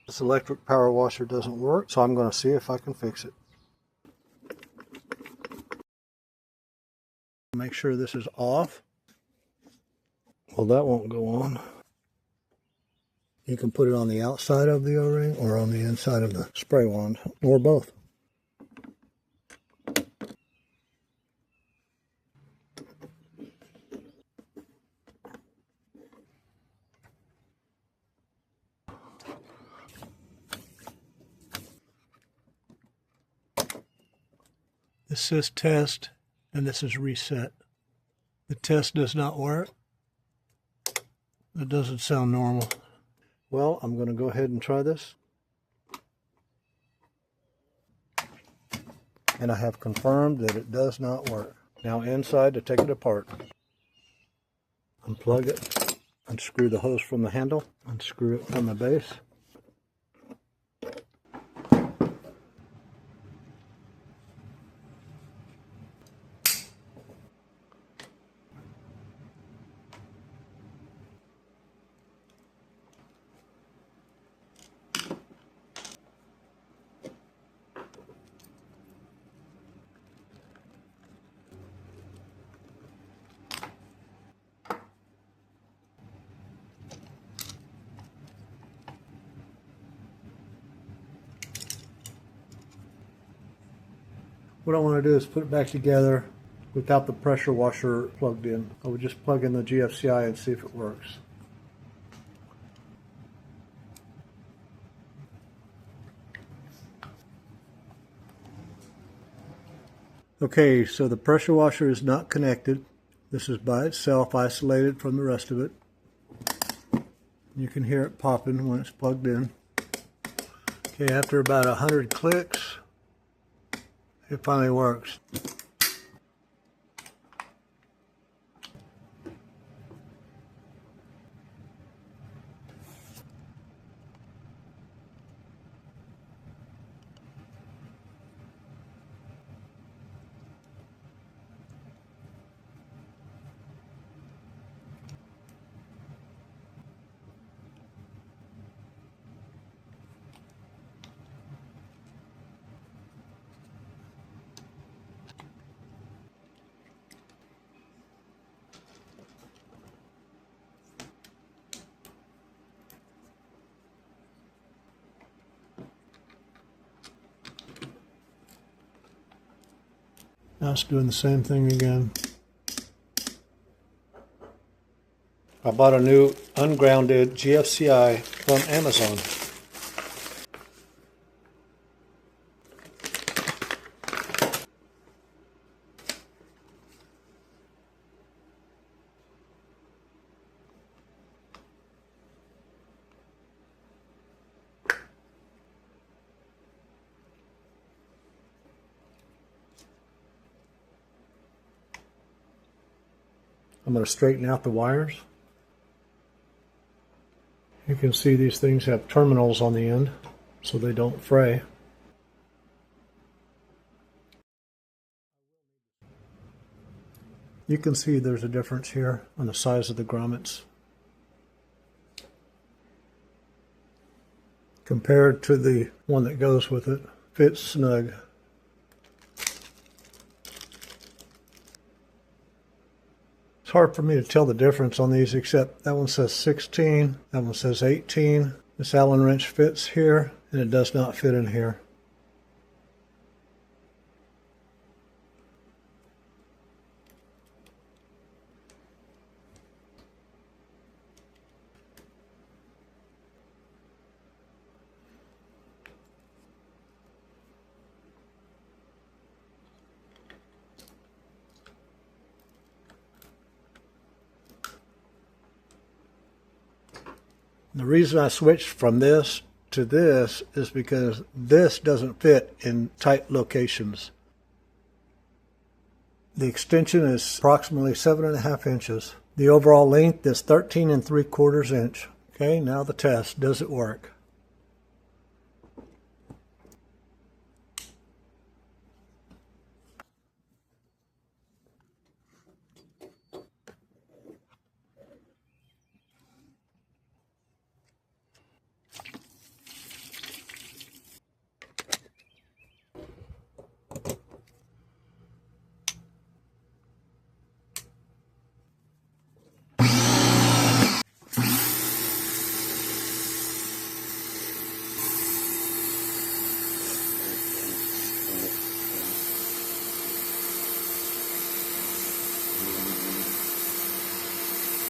This electric power washer doesn't work, so I'm going to see if I can fix it. Make sure this is off. Well, that won't go on. You can put it on the outside of the O-ring or on the inside of the spray wand, or both. This says test, and this is reset. The test does not work. It doesn't sound normal. Well, I'm going to go ahead and try this. And I have confirmed that it does not work. Now inside, to take it apart. Unplug it, unscrew the hose from the handle, unscrew it from the base. What I want to do is put it back together without the pressure washer plugged in. I would just plug in the GFCI and see if it works. Okay, so the pressure washer is not connected. This is by itself, isolated from the rest of it. You can hear it popping when it's plugged in. Okay, after about 100 clicks, it finally works. Now it's doing the same thing again. I bought a new ungrounded GFCI from Amazon. I'm going to straighten out the wires. You can see these things have terminals on the end so they don't fray. You can see there's a difference here on the size of the grommets compared to the one that goes with it. Fits snug. It's hard for me to tell the difference on these, except that one says 16, that one says 18. This Allen wrench fits here, and it does not fit in here. The reason I switched from this to this is because this doesn't fit in tight locations. The extension is approximately 7.5 inches. The overall length is 13 3/4 inch. Okay, now the test. Does it work?